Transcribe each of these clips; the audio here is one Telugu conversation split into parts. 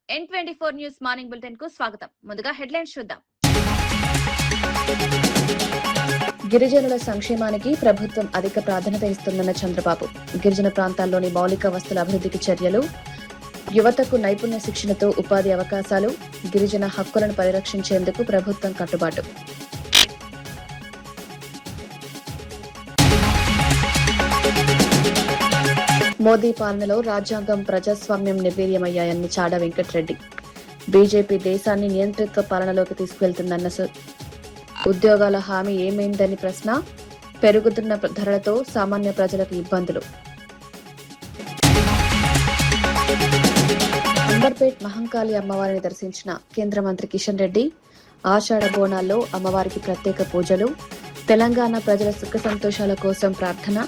N24 న్యూస్ మార్నింగ్ బులెటిన్ కు స్వాగతం. ముందుగా హెడ్లైన్స్ చూద్దాం. గిరిజనుల సంక్షేమానికి ప్రభుత్వం అధిక ప్రాధాన్యత ఇస్తుందన్న చంద్రబాబు. గిరిజన ప్రాంతాల్లోని మౌలిక వస్తుల అభివృద్ధికి చర్యలు, యువతకు నైపుణ్య శిక్షణతో ఉపాధి అవకాశాలు, గిరిజన హక్కులను పరిరక్షించేందుకు ప్రభుత్వం కట్టుబాటు. మోదీ పాలనలో రాజ్యాంగం, ప్రజాస్వామ్యం నిర్వీర్యమయ్యాయని చాడ వెంకటరెడ్డి. బీజేపీ దేశాన్ని నియంత్రిత పాలనలోకి తీసుకువెళ్తుందన్న ఉద్యోగాల హామీ ఏమైందని ప్రశ్న. పెరుగుతున్న ధరలతో సామాన్య ప్రజలకు ఇబ్బందులు. అంబర్పేట్ మహంకాళి అమ్మవారిని దర్శించిన కేంద్ర మంత్రి కిషన్ రెడ్డి. ఆషాఢ బోనాల్లో అమ్మవారికి ప్రత్యేక పూజలు. తెలంగాణ ప్రజల సుఖ సంతోషాల కోసం ప్రార్థన.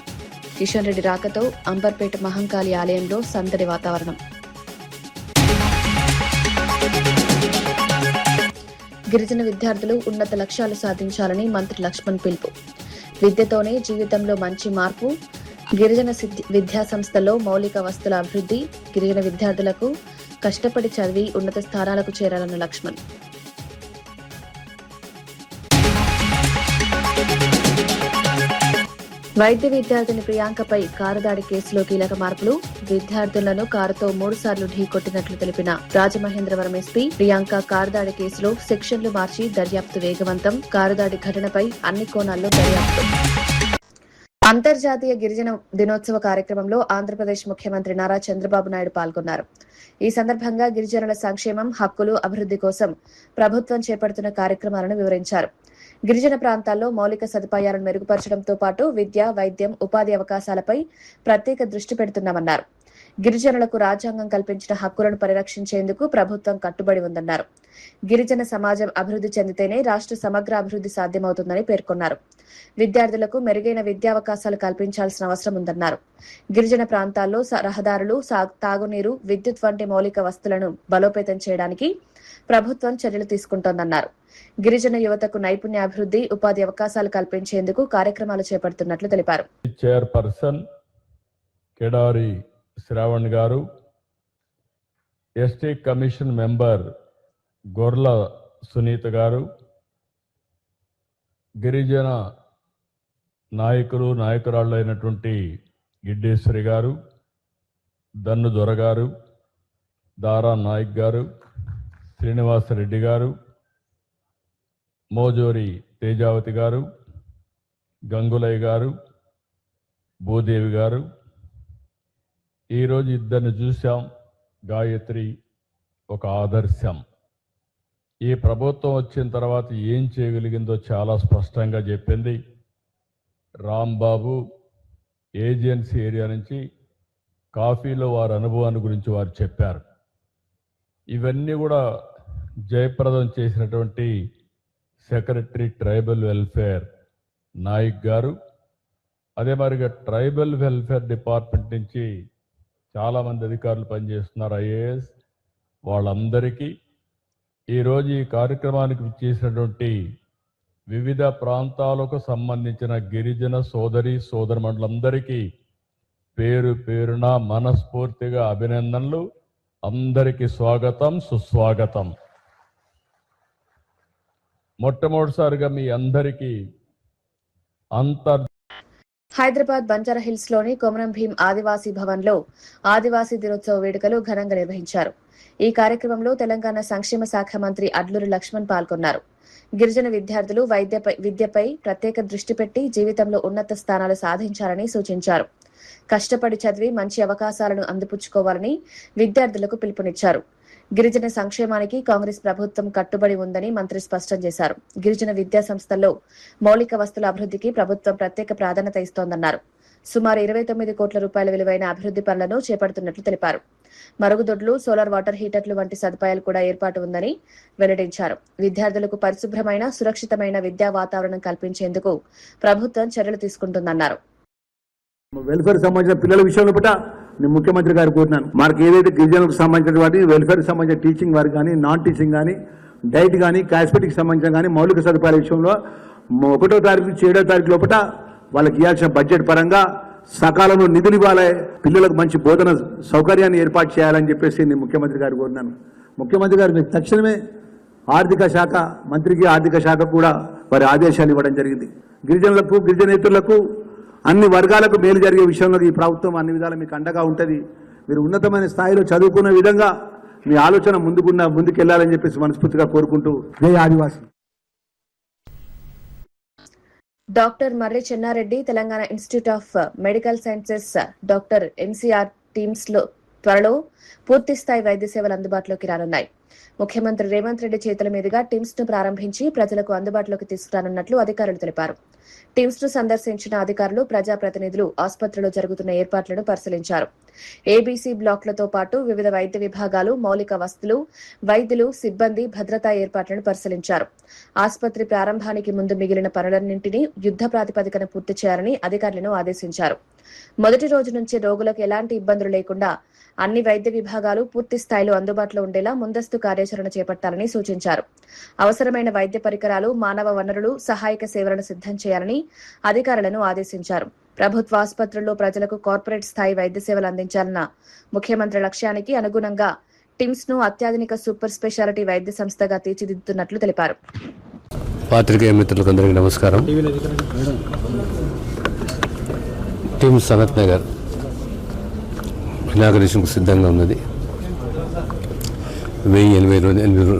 కిషన్ రెడ్డి రాకతో అంబర్పేట మహంకాళి ఆలయంలో సందడి వాతావరణం. గిరిజన విద్యార్థులు ఉన్నత లక్ష్యాలు సాధించాలని మంత్రి లక్ష్మణ్ పిలుపు. విద్యతోనే జీవితంలో మంచి మార్పు. గిరిజన విద్యా సంస్థల్లో మౌలిక వస్తుల అభివృద్ధి. గిరిజన విద్యార్థులకు కష్టపడి చదివి ఉన్నత స్థానాలకు చేరాలన్న లక్ష్మణ్. వైద్య విద్యార్థిని ప్రియాంకపై కారు దాడి కేసులో కీలక మార్పులు. విద్యార్థులను కారుతో 3 సార్లు ఢీకొట్టినట్లు తెలిపిన రాజమహేంద్రవరం ఎస్పీ. ప్రియాంక కారు దాడి కేసులో సెక్షన్లు మార్చి దర్యాప్తు వేగవంతం. కారు దాడి ఘటనపై అన్ని కోణాల్లో దర్యాప్తు. అంతర్జాతీయ గిరిజన దినోత్సవ కార్యక్రమంలో ఆంధ్రప్రదేశ్ ముఖ్యమంత్రి నారా చంద్రబాబు నాయుడు పాల్గొన్నారు. ఈ సందర్భంగా గిరిజనుల సంక్షేమం, హక్కులు, అభివృద్ధి కోసం ప్రభుత్వం చేపడుతున్న కార్యక్రమాలను వివరించారు. గిరిజన ప్రాంతాల్లో మౌలిక సదుపాయాలను మెరుగుపరచడంతో పాటు విద్య, వైద్యం, ఉపాధి అవకాశాలపై ప్రత్యేక దృష్టి పెడుతున్నామన్నారు. గిరిజనులకు రాజ్యాంగం కల్పించిన హక్కులను పరిరక్షించేందుకు ప్రభుత్వం కట్టుబడి ఉందన్నారు. గిరిజన సమాజం అభివృద్ధి చెందితేనే రాష్ట్ర సమగ్ర అభివృద్ధి సాధ్యమవుతుందని పేర్కొన్నారు. విద్యార్థులకు మెరుగైన విద్యావకాశాలు కల్పించాల్సిన అవసరం ఉందన్నారు. గిరిజన ప్రాంతాల్లో రహదారులు, తాగునీరు, విద్యుత్ వంటి మౌలిక వస్తువులను బలోపేతం చేయడానికి ప్రభుత్వం చర్యలు తీసుకుంటోందన్నారు. గిరిజన యువతకు నైపుణ్యాభివృద్ధి, ఉపాధి అవకాశాలు కల్పించేందుకు కార్యక్రమాలు చేపడుతున్నట్లు తెలిపారు. చైర్పర్సన్ కేడారి శ్రావణ్ గారు, ఎస్టీ కమిషన్ మెంబర్ గొర్ల సునీత గారు, గిరిజన నాయకురాళ్ళు అయినటువంటి గిడ్డేశ్వరి గారు, దన్ను దొర గారు, దారా నాయక్ గారు, శ్రీనివాసరెడ్డి గారు, మోజోరి తేజావతి గారు, గంగులయ్య గారు, భూదేవి గారు. ఈరోజు ఇద్దరిని చూశాం. గాయత్రి ఒక ఆదర్శం. ఈ ప్రభుత్వం వచ్చిన తర్వాత ఏం చేయగలిగిందో చాలా స్పష్టంగా చెప్పింది. రాంబాబు ఏజెన్సీ ఏరియా నుంచి కాఫీలో వారి అనుభవాన్ని గురించి వారు చెప్పారు. ఇవన్నీ కూడా జయప్రదం చేసినటువంటి సెక్రటరీ ట్రైబల్ వెల్ఫేర్ నాయక్ గారు, అదే మరిగా ట్రైబల్ వెల్ఫేర్ డిపార్ట్మెంట్ నుంచి చాలామంది అధికారులు పనిచేస్తున్నారు, ఐఏఎస్. వాళ్ళందరికీ ఈరోజు ఈ కార్యక్రమానికి చేసినటువంటి వివిధ ప్రాంతాలకు సంబంధించిన గిరిజన సోదరమండలందరికీ పేరు పేరున మనస్ఫూర్తిగా అభినందనలు. అందరికీ స్వాగతం, సుస్వాగతం. మొట్టమొదటిసారిగా మీ అందరికీ హైదరాబాద్ బంజారా హిల్స్ లోని కొమరం భీం ఆదివాసీ భవన్ లో ఆదివాసీ దినోత్సవ వేడుకలు ఘనంగా నిర్వహించారు. ఈ కార్యక్రమంలో తెలంగాణ సంక్షేమ శాఖ మంత్రి అడ్లూరి లక్ష్మణ్ పాల్గొన్నారు. గిరిజన విద్యార్థులు విద్యపై ప్రత్యేక దృష్టి పెట్టి జీవితంలో ఉన్నత స్థానాలు సాధించాలని సూచించారు. కష్టపడి చదివి మంచి అవకాశాలను అందిపుచ్చుకోవాలని విద్యార్థులకు పిలుపునిచ్చారు. గిరిజన సంక్షేమానికి కాంగ్రెస్ ప్రభుత్వం కట్టుబడి ఉందని మంత్రి స్పష్టం చేశారు. గిరిజన విద్యా సంస్థల్లో మౌలిక వస్తుల అభివృద్ధికి ప్రభుత్వం ప్రత్యేక ప్రాధాన్యత ఇస్తోందన్నారు. సుమారు 29 కోట్ల రూపాయల విలువైన అభివృద్ధి పనులను చేపడుతున్నట్లు తెలిపారు. మరుగుదొడ్లు, సోలార్ వాటర్ హీటర్లు వంటి సదుపాయాలు కూడా ఏర్పాటు ఉందని వెల్లడించారు. విద్యార్థులకు పరిశుభ్రమైన, సురక్షితమైన విద్యా వాతావరణం కల్పించేందుకు ప్రభుత్వం చర్యలు తీసుకుంటుందన్నారు. వెల్ఫేర్ సంబంధించిన పిల్లల విషయంలో పట్ల నేను ముఖ్యమంత్రి గారు కోరినాను. మనకి ఏదైతే గిరిజనులకు సంబంధించిన వాటి వెల్ఫేర్ సంబంధించిన టీచింగ్ వారికి కానీ, నాన్ టీచింగ్ కానీ, డైట్ కానీ, కాస్మెటిక్ సంబంధించిన కానీ మౌలిక సదుపాయాల విషయంలో 1వ తారీఖు నుంచి 7వ తారీఖు లోపల వాళ్ళకి ఇవ్వాల్సిన బడ్జెట్ పరంగా సకాలంలో నిధులు ఇవ్వాలి, పిల్లలకు మంచి బోధన సౌకర్యాన్ని ఏర్పాటు చేయాలని చెప్పేసి నేను ముఖ్యమంత్రి గారు కోరినాను. ముఖ్యమంత్రి గారు మీకు తక్షణమే ఆర్థిక శాఖ మంత్రికి ఆర్థిక శాఖ కూడా వారి ఆదేశాలు ఇవ్వడం జరిగింది. గిరిజనులకు గిరిజనేతరులకు అన్ని వర్గాలకు మేలు జరిగే విషయంలో ఈ ప్రభుత్వం అన్ని విధాలు మీకు అండగా ఉంటుంది. మీరు ఉన్నతమైన స్థాయిలో చదువుకున్న విధంగా మీ ఆలోచన ముందుకెళ్లాలని చెప్పేసి మనస్ఫూర్తిగా కోరుకుంటూ జై ఆదివాసి. Doctor Marri Chenna Reddy Telangana institute of medical sciences doctor MCR TIMS లో త్వరలో పూర్తి స్థాయి వైద్య సేవలు అందుబాటులోకి రానున్నాయి. ముఖ్యమంత్రి రేవంత్ రెడ్డి చేతుల మీదుగా టీమ్స్ ను ప్రారంభించి ప్రజలకు అందుబాటులోకి తీసుకురానున్నట్లు అధికారులు తెలిపారు. టీమ్స్ ను సందర్శించిన అధికారులు ప్రజాప్రతినిధులు ఆసుపత్రిలో జరుగుతున్న ఏర్పాట్లను పరిశీలించారు. ఏబీసీ బ్లాక్లతో పాటు వివిధ వైద్య విభాగాలు, మౌలిక వసతులు, వైద్యులు, సిబ్బంది, భద్రతా ఏర్పాట్లను పరిశీలించారు. ఆసుపత్రి ప్రారంభానికి ముందు మిగిలిన పనులన్నింటినీ యుద్ధ ప్రాతిపదికన పూర్తి చేయాలని అధికారులను ఆదేశించారు. మొదటి రోజు నుంచి రోగులకు ఎలాంటి ఇబ్బందులు లేకుండా అన్ని వైద్య విభాగాలు పూర్తి స్థాయిలో అందుబాటులో ఉండేలా ముందస్తు కార్యాచరణ చేపట్టాలని సూచించారు. అవసరమైన వైద్య పరికరాలు, మానవ వనరులు, సహాయక సేవలను సిద్ధం చేయాలని అధికారులను ఆదేశించారు. ప్రభుత్వ ఆసుపత్రుల్లో ప్రజలకు కార్పొరేట్ స్థాయి వైద్య సేవలు అందించాలన్న ముఖ్యమంత్రి లక్ష్యానికి అనుగుణంగా టిమ్స్ ను అత్యాధునిక సూపర్ స్పెషాలిటీ వైద్య సంస్థగా తీర్చిదిద్దుతున్నట్లు తెలిపారు. పాత్రికేయ మిత్రులకు అందరికీ నమస్కారం. టిమ్స్ సనత్ నగర్ ఇనాగరేషన్కు సిద్ధంగా ఉన్నది. 1082 అందులో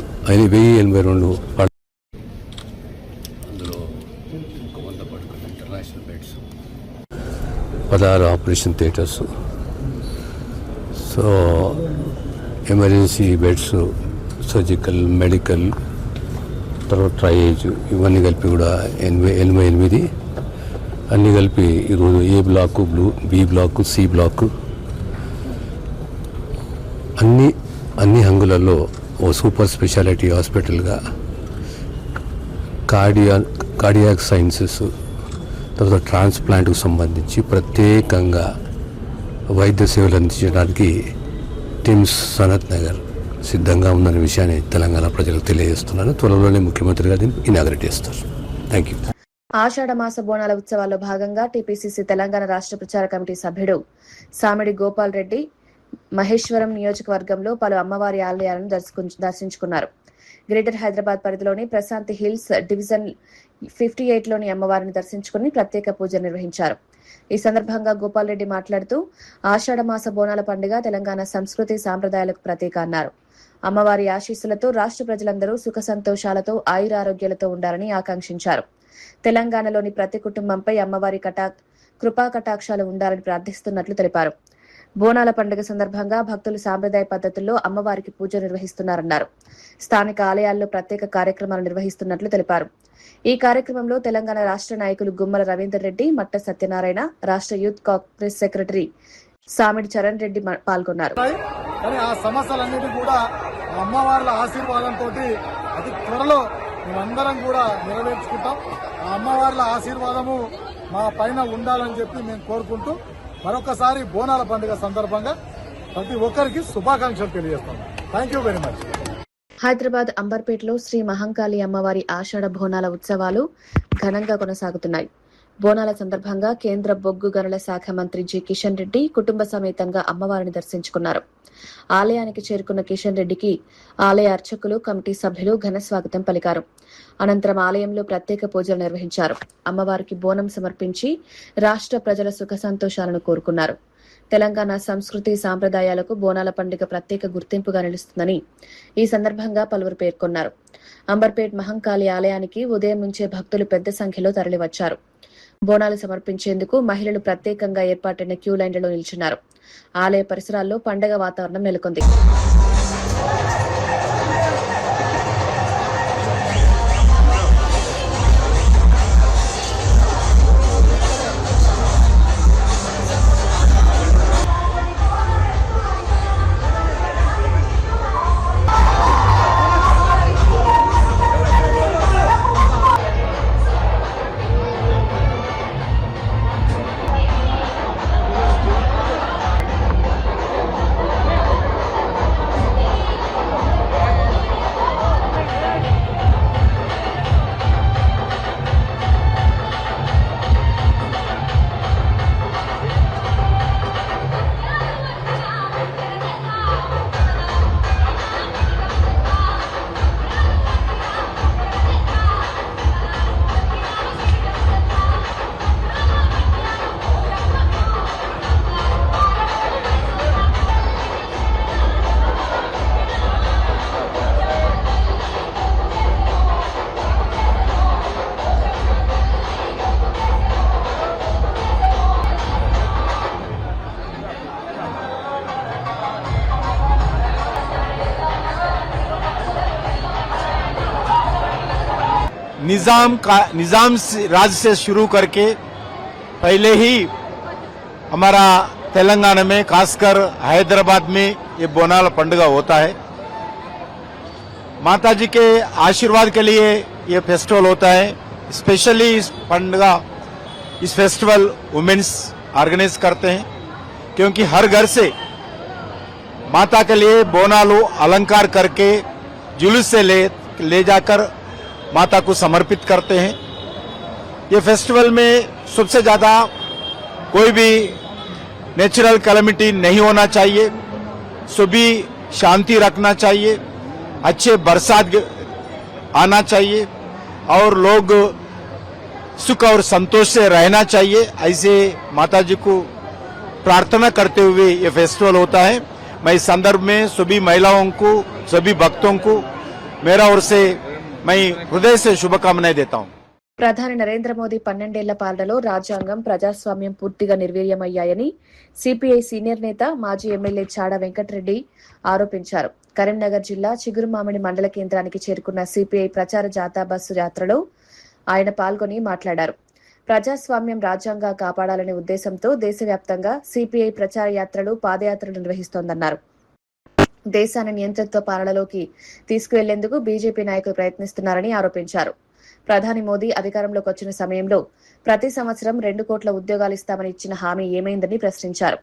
100 పడుకున్న international beds, 16 operation theatres, so emergency beds, surgical, medical, తర్వాత ట్రయేజ్, ఇవన్నీ కలిపి కూడా 88 అన్నీ కలిపి ఈరోజు A block, B block, C block అన్ని హంగులలో ఓ సూపర్ స్పెషాలిటీ హాస్పిటల్గా కార్డియాక్ సైన్సెస్, తర్వాత ట్రాన్స్ప్లాంట్కు సంబంధించి ప్రత్యేకంగా వైద్య సేవలు అందించడానికి టిమ్స్ సనత్ నగర్ సిద్ధంగా ఉందనే విషయాన్ని తెలంగాణ ప్రజలకు తెలియజేస్తున్నాను. త్వరలోనే ముఖ్యమంత్రి గారు ఇనాగరేట్ చేస్తారు. Thank you. ఆషాఢ మాస బోనాల ఉత్సవాల్లో భాగంగా టీపీసీసీ తెలంగాణ రాష్ట్ర ప్రచార కమిటీ సభ్యుడు సామిడి గోపాల్ రెడ్డి మహేశ్వరం నియోజకవర్గంలో పలు అమ్మవారి ఆలయాలను దర్శించుకున్నారు. గ్రేటర్ హైదరాబాద్ పరిధిలోని ప్రశాంతి హిల్స్ డివిజన్ 58లోని అమ్మవారిని దర్శించుకుని ప్రత్యేక పూజలు నిర్వహించారు. ఈ సందర్భంగా గోపాల్ రెడ్డి మాట్లాడుతూ ఆషాఢ మాస బోనాల పండుగ తెలంగాణ సంస్కృతి సాంప్రదాయాలకు ప్రతీక అన్నారు. అమ్మవారి ఆశీస్సులతో రాష్ట్ర ప్రజలందరూ సుఖ సంతోషాలతో ఆయురారోగ్యాలతో ఉండాలని ఆకాంక్షించారు. తెలంగాణలోని ప్రతి కుటుంబంపై అమ్మవారి కృపా కటాక్షాలు ఉండాలని ప్రార్థిస్తున్నట్లు తెలిపారు. బోనాల పండుగ సందర్భంగా భక్తులు సాంప్రదాయ పద్ధతుల్లో అమ్మవారికి పూజ నిర్వహిస్తున్నారన్నారు. స్థానిక ఆలయాల్లో ప్రత్యేక కార్యక్రమాలు నిర్వహిస్తున్నట్లు తెలిపారు. ఈ కార్యక్రమంలో తెలంగాణ రాష్ట్ర నాయకులు గుమ్మల రవీందర్ రెడ్డి, మట్ట సత్యనారాయణ, రాష్ట్ర యూత్ కాంగ్రెస్ సెక్రటరీ సామిడి చరణ్ రెడ్డి పాల్గొన్నారు. ఆ సమస్యలన్నిటి కూడా అమ్మవార్ల ఆశీర్వాదంతో అతి త్వరలో మేమందరం కూడా నెరవేర్చుకుంటాం. ఆ అమ్మవార్ల ఆశీర్వాదము మా పైన ఉండాలని చెప్పి మేము కోరుకుంటూ మరొకసారి బోనాల పండుగ సందర్భంగా ప్రతి ఒక్కరికి శుభాకాంక్షలు తెలియజేస్తాం. Thank you very much. Hyderabad అంబర్పేటలో శ్రీ మహంకాళి అమ్మవారి ఆషాఢ బోనాల ఉత్సవాలు ఘనంగా కొనసాగుతున్నాయి. బోనాల సందర్భంగా కేంద్ర బొగ్గు గనుల శాఖ మంత్రి జి కిషన్ రెడ్డి కుటుంబ సమేతంగా అమ్మవారిని దర్శించుకున్నారు. ఆలయానికి చేరుకున్న కిషన్ రెడ్డికి ఆలయ అర్చకులు, కమిటీ సభ్యులు ఘన స్వాగతం పలికారు. అనంతరం ఆలయంలో ప్రత్యేక పూజలు నిర్వహించారు. అమ్మవారికి బోనం సమర్పించి రాష్ట్ర ప్రజల సుఖ సంతోషాలను కోరుకున్నారు. తెలంగాణ సంస్కృతి సాంప్రదాయాలకు బోనాల పండుగ ప్రత్యేక గుర్తింపుగా నిలుస్తుందని ఈ సందర్భంగా పలువురు పేర్కొన్నారు. అంబర్పేట్ మహంకాళి ఆలయానికి ఉదయం నుంచే భక్తులు పెద్ద సంఖ్యలో తరలివచ్చారు. బోనాలు సమర్పించేందుకు మహిళలు ప్రత్యేకంగా ఏర్పాటైన క్యూ లైన్లలో నిల్చున్నారు. ఆలయ పరిసరాల్లో పండగ వాతావరణం నెలకొంది. निजाम राज से शुरू करके पहले ही हमारा तेलंगाना में खासकर हैदराबाद में ये बोनाल पंडुगा होता है। माता जी के आशीर्वाद के लिए ये फेस्टिवल होता है। स्पेशली इस पंडुगा इस फेस्टिवल वुमेन्स ऑर्गेनाइज करते हैं, क्योंकि हर घर से माता के लिए बोनालू अलंकार करके जुलूस से ले जाकर माता को समर्पित करते हैं। ये फेस्टिवल में सबसे ज्यादा कोई भी नेचुरल कैलेमिटी नहीं होना चाहिए, सभी शांति रखना चाहिए, अच्छे बरसात आना चाहिए और लोग सुख और संतोष से रहना चाहिए। ऐसे माता जी को प्रार्थना करते हुए ये फेस्टिवल होता है। मैं इस संदर्भ में सभी महिलाओं को, सभी भक्तों को मेरा ओर से मैं हृदय से शुभकामनाएं देता हूं। ప్రధాని నరేంద్ర మోదీ 12 పాలనలో రాజ్యాంగం, ప్రజాస్వామ్యం పూర్తిగా నిర్వీర్యమయ్యాయని సిపిఐ సీనియర్ నేత, మాజీ ఎమ్మెల్యే చాడా వెంకటరెడ్డి ఆరోపించారు. కరీంనగర్ జిల్లా చిగురుమామిడి మండల కేంద్రానికి చేరుకున్న సిపిఐ ప్రచార జాథా బస్సు యాత్రలో ఆయన పాల్గొని మాట్లాడారు. ప్రజాస్వామ్యం రాజ్యాంగ కాపాడాలనే ఉద్దేశంతో దేశవ్యాప్తంగా సిపిఐ ప్రచార యాత్రలు, పాదయాత్రలు నిర్వహిస్తోందన్నారు. దేశాన్ని నియంతృత్వ పాలనలోకి తీసుకువెళ్లేందుకు బీజేపీ నాయకులు ప్రయత్నిస్తున్నారని ఆరోపించారు. ప్రధాని మోదీ అధికారంలోకి వచ్చిన సమయంలో ప్రతి సంవత్సరం 2 కోట్ల ఉద్యోగాలు ఇస్తామని ఇచ్చిన హామీ ఏమైందని ప్రశ్నించారు.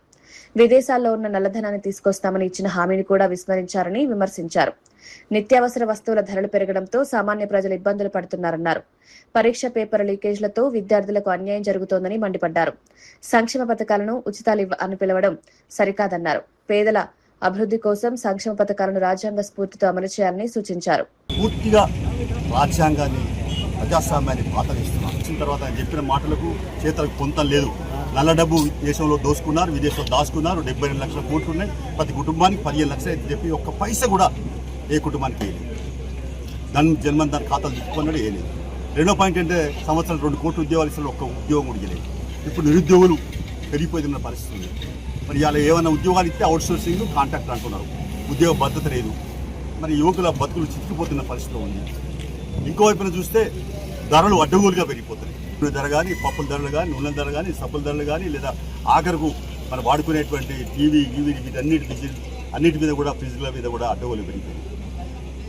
విదేశాల్లో ఉన్న నల్లధనాన్ని తీసుకొస్తామని ఇచ్చిన హామీని కూడా విస్మరించారని విమర్శించారు. నిత్యావసర వస్తువుల ధరలు పెరగడంతో సామాన్య ప్రజలు ఇబ్బందులు పడుతున్నారన్నారు. పరీక్ష పేపర్ లీకేజ్లతో విద్యార్థులకు అన్యాయం జరుగుతోందని మండిపడ్డారు. సంక్షేమ పథకాలను ఉచితాలు అని పిలవడం సరికాదన్నారు. పేదల అభివృద్ధి కోసం సంక్షేమ పథకాలను రాజ్యాంగ స్ఫూర్తితో అమలు చేయాలని సూచించారు. పూర్తిగా రాజ్యాంగాన్ని, ప్రజాస్వామ్యాన్ని పాతనిస్తున్నారు. వచ్చిన తర్వాత ఆయన చెప్పిన మాటలకు చేతలకు పొంతం లేదు. నల్ల డబ్బు దేశంలో దోసుకున్నారు, విదేశంలో దాచుకున్నారు. 72 లక్షల కోట్లు ఉన్నాయి. ప్రతి కుటుంబానికి 15 లక్షలు అయితే చెప్పి ఒక్క పైసా కూడా ఏ కుటుంబానికి వేయలేదు. జన్మన్ దాని ఖాతాలు తిప్పుకున్నాడు, వేయలేదు. రెండో పాయింట్ అంటే సంవత్సరం 2 కోట్ల ఉద్యోగాలు ఇస్తారు, ఒక్క ఉద్యోగం కూడా ఇవ్వలేదు. ఇప్పుడు నిరుద్యోగులు పెరిగిపోతున్న పరిస్థితి ఉంది. మరి ఇలా ఏమైనా ఉద్యోగాలు ఇస్తే అవుట్ సోర్సింగ్, కాంట్రాక్ట్ అంటున్నారు. ఉద్యోగ భద్రత లేదు. మరి యువకుల బతుకులు చిక్కిపోతున్న పరిస్థితిలో ఉంది. ఇంకోవైపున చూస్తే ధరలు అడ్డగోలుగా పెరిగిపోతున్నాయి. ధర కానీ, పప్పుల ధరలు కానీ, నూనెల ధర కానీ, సబ్బుల ధరలు కానీ, లేదా ఆఖరుకు మనం వాడుకునేటువంటి టీవీ అన్నిటి మీద కూడా, ఫ్రిడ్జ్ల మీద కూడా అడ్డగోలు పెరిగిపోయింది.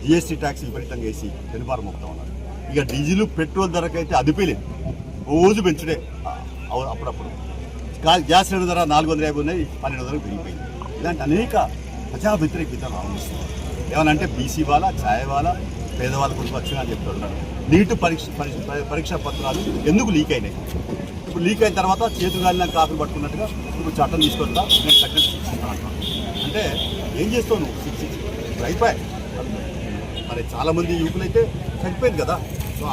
జిఎస్టీ ట్యాక్స్ విపరీతంగా వేసి వెనుబారం మొత్తం ఉన్నారు. ఇక డీజిల్, పెట్రోల్ ధరకైతే అదిపోలేదు, రోజు పెంచుడే. అప్పుడప్పుడు గ్యాస్ సిలిండర్ ధర 450 ఉన్నాయి, 1200 పెరిగిపోయింది. ఇలాంటి అనేక ప్రజా వ్యతిరేక విధాలు ఆలోచిస్తున్నారు. ఏమనంటే బీసీ వాళ్ళ, ఛాయ్ వాళ్ళ, పేదవాళ్ళ గురించి వచ్చినా అని చెప్తున్నారు. నీట్ పరీక్షా పత్రాలు ఎందుకు లీక్ అయినాయి? ఇప్పుడు లీక్ అయిన తర్వాత చేతుగాలిన కాపీ పట్టుకున్నట్టుగా ఇప్పుడు చట్టం తీసుకొస్తా, నేను చట్టం శిక్షిస్తాను. అంటే ఏం చేస్తావు నువ్వు? ఇప్పుడు అయిపోయాయి. మరి చాలామంది యువకులైతే చనిపోయింది కదా,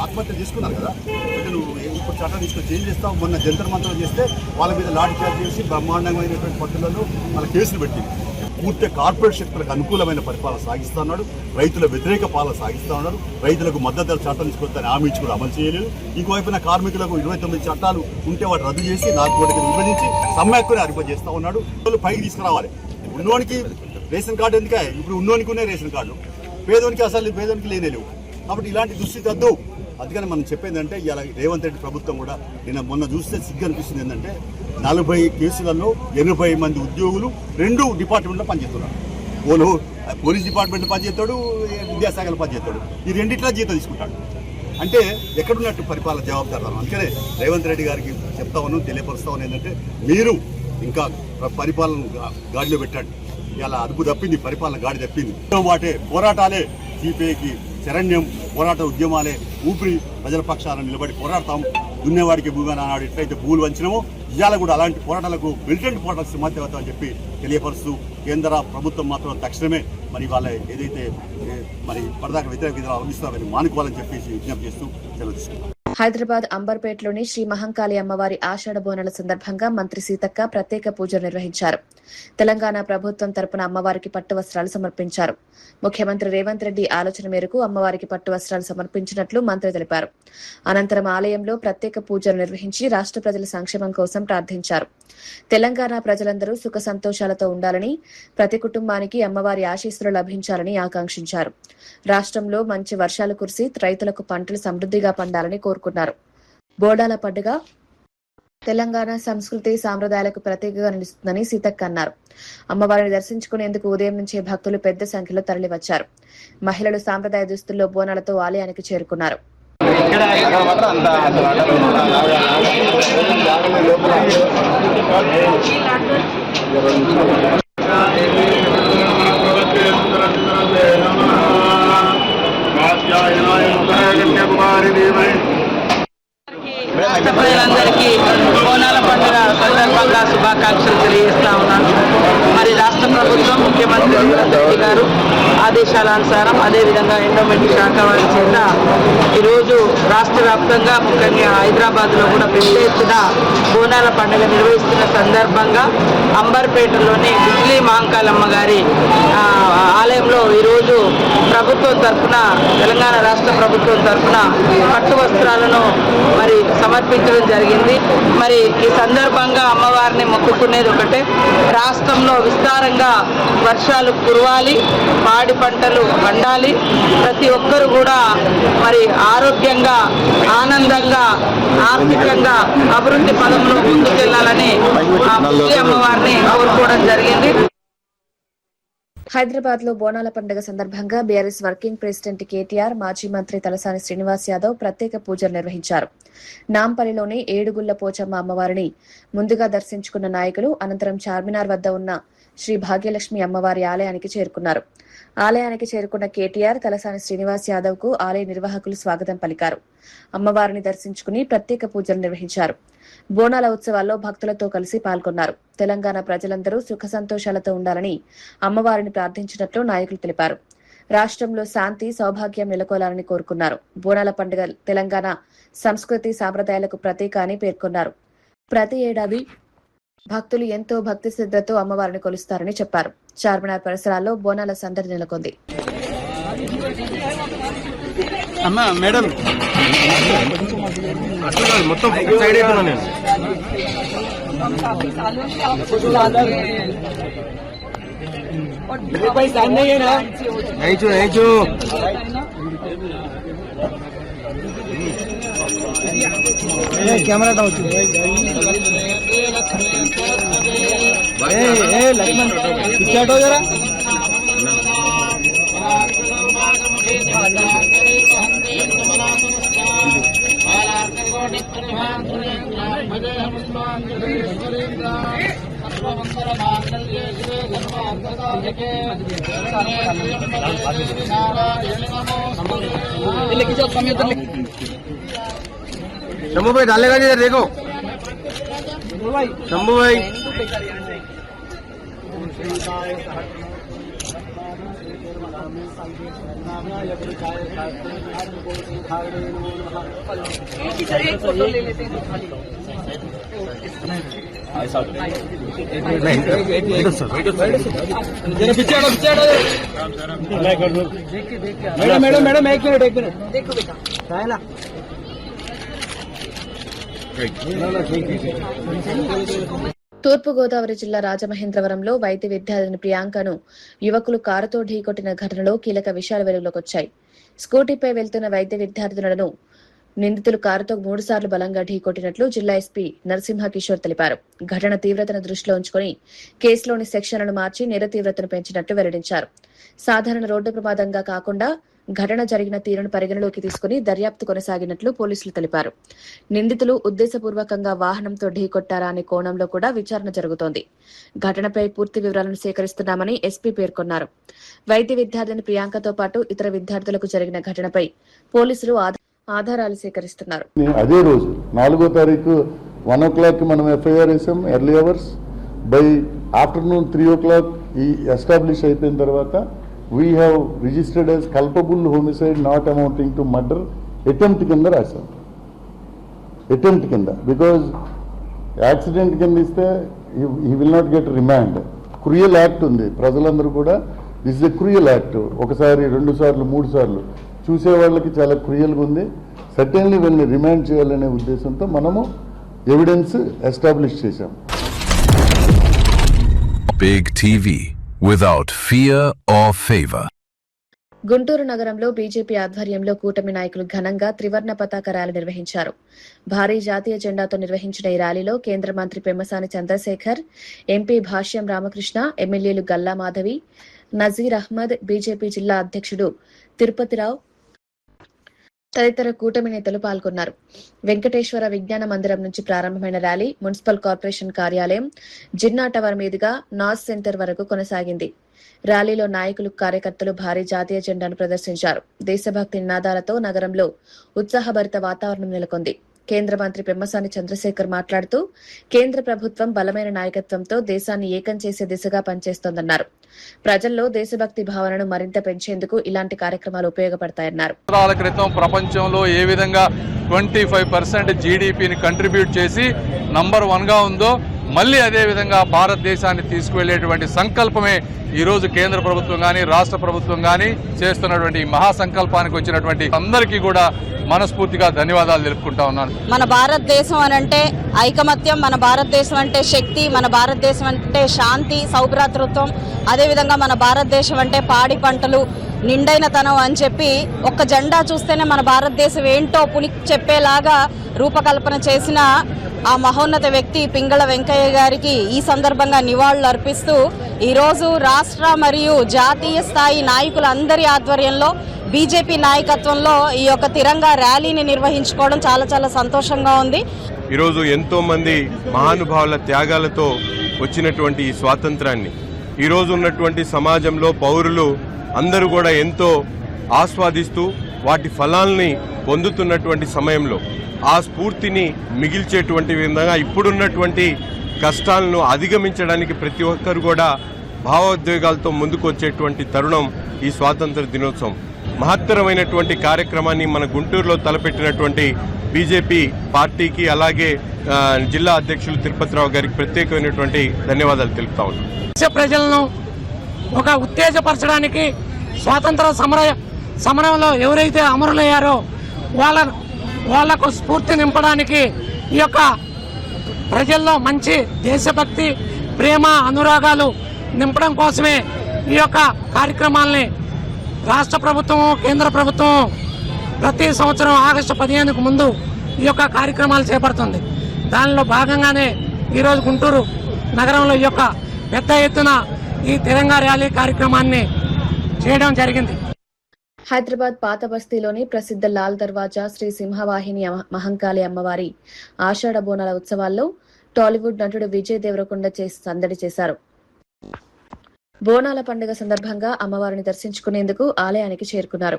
ఆత్మహత్య చేసుకున్నారు కదా. అంటే నువ్వు ఇప్పుడు చట్టం తీసుకొని ఏం చేస్తావు? మొన్న జంతర్ మంత్రం చేస్తే వాళ్ళ మీద లాఠీ చార్జ్ చేసి బ్రహ్మాండమైనటువంటి పట్టులలో వాళ్ళ కేసులు పెట్టింది. పూర్తి కార్పొరేట్ శక్తులకు అనుకూలమైన పరిపాలన సాగిస్తా ఉన్నాడు. రైతుల వ్యతిరేక పాలన సాగిస్తా ఉన్నారు. రైతులకు మద్దతు ధర చట్టం తీసుకొస్తారని హామీ ఇచ్చి కూడా అమలు చేయలేదు. ఇంకోవైపున కార్మికులకు 29 చట్టాలు ఉంటే వాటి రద్దు చేసి 4 కోట్ల విభజించి సమ్మెక్కుని అరిపజేస్తా ఉన్నాడు. పైకి తీసుకురావాలి. ఉన్నోనికి రేషన్ కార్డు ఎందుకే? ఇప్పుడు ఉన్నోనికి ఉన్నాయి రేషన్ కార్డు, పేదోనికి అసలు పేదోనికి లేనేలేవు. కాబట్టి ఇలాంటి దుస్థితి వద్దు. అందుకని మనం చెప్పేది అంటే ఇలా రేవంత్ రెడ్డి ప్రభుత్వం కూడా మొన్న చూస్తే సిగ్గు అనిపిస్తుంది. ఏంటంటే 40 కేసులలో 80 మంది ఉద్యోగులు 2 డిపార్ట్మెంట్లో పనిచేస్తున్నారు. పోలీస్ డిపార్ట్మెంట్లో పనిచేస్తాడు, విద్యాశాఖలో పనిచేస్తాడు. ఈ రెండిట్లా జీతం తీసుకుంటాడు. అంటే ఎక్కడున్నట్టు పరిపాలన జవాబుదారు. అందుకనే రేవంత్ రెడ్డి గారికి చెప్తా ఉన్నాను, తెలియపరుస్తా ఉన్నాను. ఏంటంటే మీరు ఇంకా పరిపాలన గాడిలో పెట్టండి. ఇలా అదుపు తప్పింది, పరిపాలన గాడి తప్పింది. వాటే పోరాటాలే సిపిఐకి శరణ్యం, పోరాట ఉద్యమాలే ఊపిరి. ప్రజల పక్షాలను నిలబడి పోరాడతాం. దున్నేవాడికి భూమి నాడు ఎట్లయితే భూములు వంచినామో ఇవాళ కూడా అలాంటి పోరాటాలకు మిలిటెంట్ పోరాటాలు సమాధ్యమవుతాం అని చెప్పి తెలియపరుస్తూ, కేంద్ర ప్రభుత్వం మాత్రం తక్షణమే మరి వాళ్ళ ఏదైతే మరి పరదాక వ్యతిరేక విధాలు అవలంబిస్తామని మానుకోవాలని చెప్పేసి విజ్ఞప్తి చేస్తూ సెలవు తీసుకుంటాం. హైదరాబాద్ అంబర్పేటలోని శ్రీ మహంకాళి అమ్మవారి ఆషాఢ బోనాల సందర్భంగా మంత్రి సీతక్క ప్రత్యేక పూజలు నిర్వహించారు. తెలంగాణ ప్రభుత్వం తరపున అమ్మవారికి పట్టు వస్త్రాలు సమర్పించారు. ముఖ్యమంత్రి రేవంత్ రెడ్డి ఆలోచన మేరకు అమ్మవారికి పట్టు వస్త్రాలు సమర్పించినట్లు మంత్రి తెలిపారు. అనంతరం ఆలయంలో ప్రత్యేక పూజలు నిర్వహించి రాష్ట్ర ప్రజల సంక్షేమం కోసం ప్రార్థించారు. తెలంగాణ ప్రజలందరూ సుఖ సంతోషాలతో ఉండాలని, ప్రతి కుటుంబానికి అమ్మవారి ఆశీస్సులు లభించాలని ఆకాంక్షించారు. రాష్ట్రంలో మంచి వర్షాలు కురిసి రైతులకు పంటలు సమృద్ధిగా పండాలని కోరుకున్నారు. బోనాల పండుగ తెలంగాణ సంస్కృతి సాంప్రదాయాలకు ప్రతీకగా నిలుస్తుందని సీతక్క అన్నారు. అమ్మవారిని దర్శించుకునేందుకు ఉదయం నుంచే భక్తులు పెద్ద సంఖ్యలో తరలివచ్చారు. మహిళలు సాంప్రదాయ దుస్తుల్లో బోనాలతో ఆలయానికి చేరుకున్నారు. రాష్ట్ర ప్రజలందరికీ బోనాల పండుగ సందర్భంగా శుభాకాంక్షలు తెలియజేస్తా ఉన్నాను. మరి రాష్ట్ర ప్రభుత్వం ముఖ్యమంత్రి రేవంత్ రెడ్డి గారు ఆదేశాల అదేవిధంగా ఎండోమెంట్ శాఖ వారి చేత ఈరోజు రాష్ట్ర వ్యాప్తంగా ముఖ్యంగా హైదరాబాద్లో కూడా పెద్ద ఎత్తున బోనాల పండుగ నిర్వహిస్తున్న సందర్భంగా అంబర్పేటలోని బిజ్లీ మహంకాళమ్మ గారి ఆలయంలో ఈరోజు ప్రభుత్వం తరఫున తెలంగాణ రాష్ట్ర ప్రభుత్వం తరఫున పట్టు వస్త్రాలను మరి సమర్పించడం జరిగింది. మరి ఈ సందర్భంగా అమ్మవారిని మొక్కుకునేది ఒకటే, రాష్ట్రంలో విస్తారంగా వర్షాలు కురవాలి, పాడి పంటలు పండాలి, ప్రతి ఒక్కరు కూడా మరి ఆరోగ్యంగా ఆనందంగా ఆర్థికంగా అభివృద్ధి పదంలో ముందుకెళ్లాలని అమ్మవారిని కోరుకోవడం జరిగింది. హైదరాబాద్ లో బోనాల పండుగ సందర్భంగా బీఆర్ఎస్ వర్కింగ్ ప్రెసిడెంట్ కేటీఆర్, మాజీ మంత్రి తలసాని శ్రీనివాస్ యాదవ్ ప్రత్యేక పూజలు నిర్వహించారు. నాంపల్లిలోని ఏడుగుళ్ల పోచమ్మ అమ్మవారిని ముందుగా దర్శించుకున్న నాయకులు అనంతరం చార్మినార్ వద్ద ఉన్న శ్రీ భాగ్యలక్ష్మి అమ్మవారి ఆలయానికి చేరుకున్నారు. ఆలయానికి చేరుకున్న కేటీఆర్, తలసాని శ్రీనివాస్ యాదవ్ కు ఆలయ నిర్వాహకులు స్వాగతం పలికారు. అమ్మవారిని దర్శించుకుని ప్రత్యేక పూజలు నిర్వహించారు. బోనాల ఉత్సవాల్లో భక్తులతో కలిసి పాల్గొన్నారు. తెలంగాణ ప్రజలందరూ సుఖ సంతోషాలతో ఉండాలని అమ్మవారిని ప్రార్థించినట్లు నాయకులు తెలిపారు. రాష్ట్రంలో శాంతి సౌభాగ్యం నెలకొలాలని కోరుకున్నారు. బోనాల పండుగ తెలంగాణ సంస్కృతి సాంప్రదాయాలకు ప్రతీక అని పేర్కొన్నారు. ప్రతి ఏడాది భక్తులు ఎంతో భక్తి శ్రద్ధతో అమ్మవారిని కొలుస్తారని చెప్పారు. చార్మినార్ పరిసరాల్లో బోనాల సందడి నెలకొంది. कैमरा हटो जरा शंभू भाई डालेगा जी, देखो शंभू भाई मैडम मैडम एक मिनट देखो बेटा है ना తూర్పుగోదావరి జిల్లా రాజమహేంద్రవరంలో వైద్య విద్యార్థిని ప్రియాంకను యువకులు కారుతో ఢీకొట్టిన ఘటనలో కీలక విషయాలు వెలుగులోకొచ్చాయి. స్కూటీపై వెళ్తున్న వైద్య విద్యార్థినులను నిందితులు కారుతో 3 సార్లు బలంగా ఢీకొట్టినట్లు జిల్లా ఎస్పీ నరసింహ కిషోర్ తెలిపారు. ఘటన తీవ్రతను దృష్టిలో ఉంచుకుని కేసులోని సెక్షన్లను మార్చి నేర తీవ్రతను పెంచినట్లు వెల్లడించారు. సాధారణ రోడ్డు ప్రమాదంగా కాకుండా ఘటన జరిగిన తీరును పరిగణలోకి తీసుకుని దర్యాప్తు కొనసాగినట్లు పోలీసులు తెలిపారు. నిందితులు ఉద్దేశపూర్వకంగా వాహనంతో ఢీకొట్టారా అనే కోణంలో కూడా విచారణ జరుగుతోంది. ఘటనపై పూర్తి వివరాలను సేకరిస్తున్నామని ఎస్పీ పేర్కొన్నారు. వైద్య విద్యార్థిని ప్రియాంకతో పాటు ఇతర విద్యార్థులకు జరిగిన ఘటనపై పోలీసులు ఆధారాలు సేకరిస్తున్నారు. అదే రోజు 4వ తారీఖు 1 o'clock మనం ఎఫ్ఐఆర్ వేసాం. Early hours by afternoon 3 o'clock ఈ ఎస్టాబ్లిష్ అయిపోయిన తర్వాత we have registered as culpable homicide not amounting to murder attempt కింద రాశాం. అటెంప్ట్ కింద బికాజ్ యాక్సిడెంట్ కింద ఇస్తే he will not get remand. Cruel act ఉంది. ప్రజలందరూ కూడా this is a cruel act. ఒకసారి 2 సార్లు 3 సార్లు చూసే వాళ్ళకి చాలా క్రూయల్గా ఉంది. సర్టెన్లీ వీళ్ళని రిమాండ్ చేయాలనే ఉద్దేశంతో మనము ఎవిడెన్స్ ఎస్టాబ్లిష్ చేశాం. Big TV without fear or favor. Guntur నగరంలో బీజేపీ ఆధ్వర్యంలో కూటమి నాయకులు ఘనంగా త్రివర్ణ పతాక ర్యాలీ నిర్వహించారు. భారీ జాతీయ జెండాతో నిర్వహించిన ఈ ర్యాలీలో కేంద్ర మంత్రి పెమ్మసాని చంద్రశేఖర్, ఎంపీ భాష్యం రామకృష్ణ, ఎమ్మెల్యేలు గల్లా మాధవి, నజీర్ అహ్మద్, బీజేపీ జిల్లా అధ్యక్షుడు తిరుపతిరావు తదితర కూటమి నేతలు పాల్గొన్నారు. వెంకటేశ్వర విజ్ఞాన మందిరం నుంచి ప్రారంభమైన ర్యాలీ మున్సిపల్ కార్పొరేషన్ కార్యాలయం, జిన్నా టవర్ మీదుగా నాస్ సెంటర్ వరకు కొనసాగింది. ర్యాలీలో నాయకులు, కార్యకర్తలు భారీ జాతీయ జెండాను ప్రదర్శించారు. దేశభక్తి నినాదాలతో నగరంలో ఉత్సాహభరిత వాతావరణం నెలకొంది. కేంద్ర మంత్రి పెమ్మసాని చంద్రశేఖర్ మాట్లాడుతూ కేంద్ర ప్రభుత్వం బలమైన నాయకత్వంతో దేశాన్ని ఏకం చేసే దిశగా పనిచేస్తోందన్నారు. ప్రజల్లో దేశభక్తి భావనను మరింత పెంచేందుకు ఇలాంటి కార్యక్రమాలు ఉపయోగపడతాయన్నారు. సంవత్సరాల క్రితం ప్రపంచంలో ఏ విధంగా 25% జీడీపీని కంట్రిబ్యూట్ చేసి నంబర్ 1గా ఉందో మళ్ళీ అదే విధంగా భారతదేశాన్ని తీసుకువెళ్లేటువంటి సంకల్పమే ఈరోజు కేంద్ర ప్రభుత్వం కానీ రాష్ట్ర ప్రభుత్వం కానీ చేస్తున్నటువంటి మహాసంకల్పానికి వచ్చినటువంటి అందరికీ కూడా మనస్ఫూర్తిగా ధన్యవాదాలు తెలుపుకుంటా ఉన్నాను. మన భారతదేశం అనంటే ఐకమత్యం, మన భారతదేశం అంటే శక్తి, మన భారతదేశం అంటే శాంతి, సౌభ్రాతృత్వం, అదేవిధంగా మన భారతదేశం అంటే పాడి పంటలు, నిండైన తనం అని చెప్పి ఒక్క జెండా చూస్తేనే మన భారతదేశం ఏంటో పుని చెప్పేలాగా రూపకల్పన చేసిన ఆ మహోన్నత వ్యక్తి పింగళ వెంకయ్య గారికి ఈ సందర్భంగా నివాళులు అర్పిస్తూ ఈరోజు రాష్ట్ర మరియు జాతీయ స్థాయి నాయకులందరి ఆధ్వర్యంలో బీజేపీ నాయకత్వంలో ఈ యొక్క తిరంగా ర్యాలీని నిర్వహించుకోవడం చాలా చాలా సంతోషంగా ఉంది. ఈరోజు ఎంతో మంది మహానుభావుల త్యాగాలతో వచ్చినటువంటి ఈ స్వాతంత్రాన్ని ఈరోజు ఉన్నటువంటి సమాజంలో పౌరులు అందరూ కూడా ఎంతో ఆస్వాదిస్తూ వాటి ఫలాల్ని పొందుతున్నటువంటి సమయంలో ఆ స్ఫూర్తిని మిగిల్చేటువంటి విధంగా ఇప్పుడున్నటువంటి కష్టాలను అధిగమించడానికి ప్రతి ఒక్కరు కూడా భావోద్వేగాలతో ముందుకు వచ్చేటువంటి తరుణం ఈ స్వాతంత్ర దినోత్సవం. మహత్తరమైనటువంటి కార్యక్రమాన్ని మన గుంటూరులో తలపెట్టినటువంటి బీజేపీ పార్టీకి అలాగే జిల్లా అధ్యక్షులు తిరుపతిరావు గారికి ప్రత్యేకమైనటువంటి ధన్యవాదాలు తెలుపుతా ఉన్నాం. ప్రజలను ఒక ఉత్తేజపరచడానికి స్వాతంత్ర సమరంలో ఎవరైతే అమరులయ్యారో వాళ్లకు స్ఫూర్తి నింపడానికి ఈ యొక్క ప్రజల్లో మంచి దేశభక్తి, ప్రేమ, అనురాగాలు నింపడం కోసమే ఈ యొక్క కార్యక్రమాల్ని రాష్ట్ర ప్రభుత్వము, కేంద్ర ప్రభుత్వం ప్రతి సంవత్సరం ఆగస్టు 15కు ముందు ఈ యొక్క కార్యక్రమాలు చేపడుతుంది. దానిలో భాగంగానే ఈరోజు గుంటూరు నగరంలో ఈ యొక్క పెద్ద ఎత్తున ఈ తిరంగా ర్యాలీ కార్యక్రమాన్ని చేయడం జరిగింది. హైదరాబాద్ పాత బస్తీలోని ప్రసిద్ధ లాల్ దర్వాజా శ్రీ సింహవాహిని మహంకాళి అమ్మవారి ఆషాఢ బోనాల ఉత్సవాల్లో టాలీవుడ్ నటుడు విజయ్ దేవరకొండ సందడి చేశారు. బోనాల పండుగ సందర్భంగా అమ్మవారిని దర్శించుకునేందుకు ఆలయానికి చేరుకున్నారు.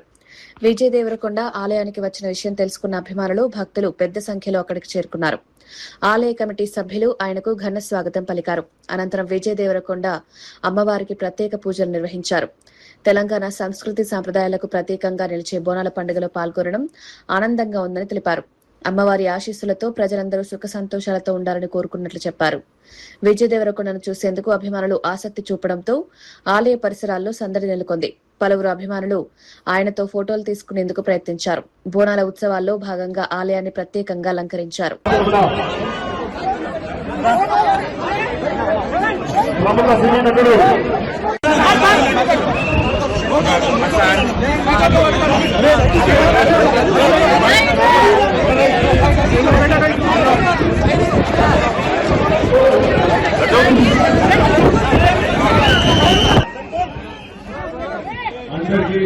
విజయ్ దేవరకొండ ఆలయానికి వచ్చిన విషయం తెలుసుకున్న అభిమానులు, భక్తులు పెద్ద సంఖ్యలో అక్కడికి చేరుకున్నారు. ఆలయ కమిటీ సభ్యులు ఆయనకు ఘన స్వాగతం పలికారు. అనంతరం విజయ్ దేవరకొండ అమ్మవారికి ప్రత్యేక పూజలు నిర్వహించారు. తెలంగాణ సంస్కృతి సాంప్రదాయాలకు ప్రతీకంగా నిలిచే బోనాల పండుగలో పాల్గొనడం ఆనందంగా ఉందని తెలిపారు. అమ్మవారి ఆశీస్సులతో ప్రజలందరూ సుఖ సంతోషాలతో ఉండాలని కోరుకున్నట్లు చెప్పారు. విజయ్ దేవరకొండను చూసేందుకు అభిమానులు ఆసక్తి చూపడంతో ఆలయ పరిసరాల్లో సందడి నెలకొంది. పలువురు అభిమానులు ఆయనతో ఫోటోలు తీసుకునేందుకు ప్రయత్నించారు. బోనాల ఉత్సవాల్లో భాగంగా ఆలయాన్ని ప్రత్యేకంగా అలంకరించారు. అందరికీ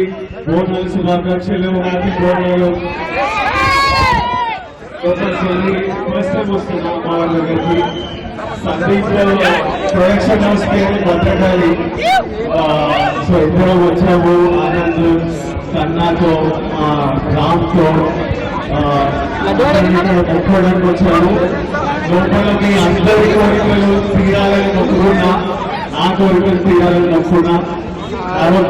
బోనాల శుభాకాంక్షలు. హ్యాపీ బోనాలు. ఫస్ట్ టైం వస్తున్నాం మా వాళ్ళ దగ్గరికి. సందీప్ ప్రొడక్షన్ హౌస్ పేరు భద్రకాళి. సో ఇద్దరం వచ్చాము. ఆనంద్, కన్నాతో, రామ్తో మొక్కడానికి వచ్చాము. లోపల మీ అందరి కోరికలు తీరాలని మొక్కుకున్నా, నా కోరికలు తీరాలని మొక్కుకున్నా.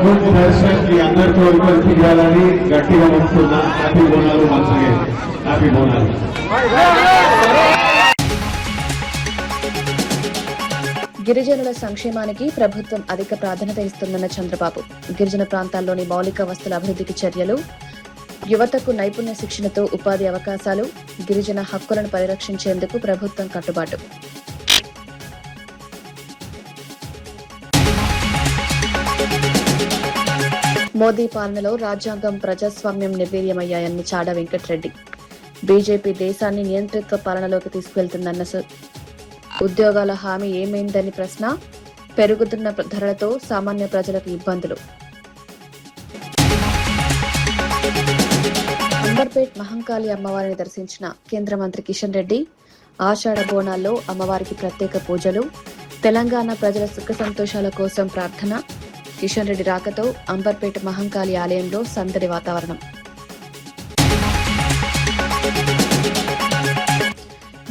గుడ్ దర్శన్ మీ అందరి కోరికలు తీరాలని గట్టిగా మొక్కుతున్నా. హ్యాపీ బోనాలు. మంచిగా హ్యాపీ బోనాలు. గిరిజనుల సంక్షేమానికి ప్రభుత్వం అధిక ప్రాధాన్యత ఇస్తుందన్న చంద్రబాబు. గిరిజన ప్రాంతాల్లోని మౌలిక వస్తుల అభివృద్ధికి చర్యలు, యువతకు నైపుణ్య శిక్షణతో ఉపాధి అవకాశాలు, గిరిజన హక్కులను పరిరక్షించేందుకు ప్రభుత్వం కట్టుబాటు. మోదీ పాలనలో రాజ్యాంగం ప్రజాస్వామ్యం నిర్వీర్యమయ్యాయని చాడ వెంకటరెడ్డి. బీజేపీ దేశాన్ని నియంత్రిత్వ పాలనలోకి తీసుకువెళ్తుందన్న ఉద్యోగాల హామీ ఏమైందని ప్రశ్న. పెరుగుతున్న ధరలతో సామాన్య ప్రజలకు ఇబ్బందులు. అంబర్పేట్ మహంకాళి అమ్మవారిని దర్శించిన కేంద్ర మంత్రి కిషన్ రెడ్డి. ఆషాఢ బోనాల్లో అమ్మవారికి ప్రత్యేక పూజలు. తెలంగాణ ప్రజల సుఖ సంతోషాల కోసం ప్రార్థన. కిషన్ రెడ్డి రాకతో అంబర్పేట మహంకాళి ఆలయంలో సందడి వాతావరణం.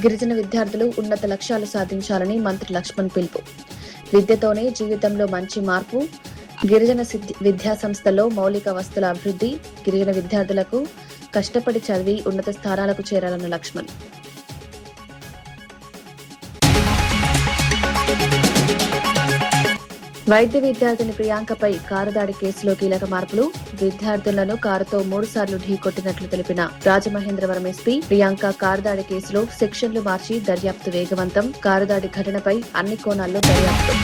గిరిజన విద్యార్థులు ఉన్నత లక్ష్యాలు సాధించాలని మంత్రి లక్ష్మణ్ పిలుపు. విద్యతోనే జీవితంలో మంచి మార్పు. గిరిజన విద్యా సంస్థల్లో మౌలిక వస్తుల అభివృద్ధి. గిరిజన విద్యార్థులకు కష్టపడి చదివి ఉన్నత స్థానాలకు చేరాలన్న లక్ష్మణ్. వైద్య విద్యార్థిని ప్రియాంకపై కారు దాడి కేసులో కీలక మార్పులు. విద్యార్థులను కారుతో 3 సార్లు ఢీకొట్టినట్లు తెలిపిన రాజమహేంద్రవరం ఎస్పీ. ప్రియాంక కారు దాడి కేసులో సెక్షన్లు మార్చి దర్యాప్తు వేగవంతం. కారు దాడి ఘటనపై అన్ని కోణాల్లో దర్యాప్తు.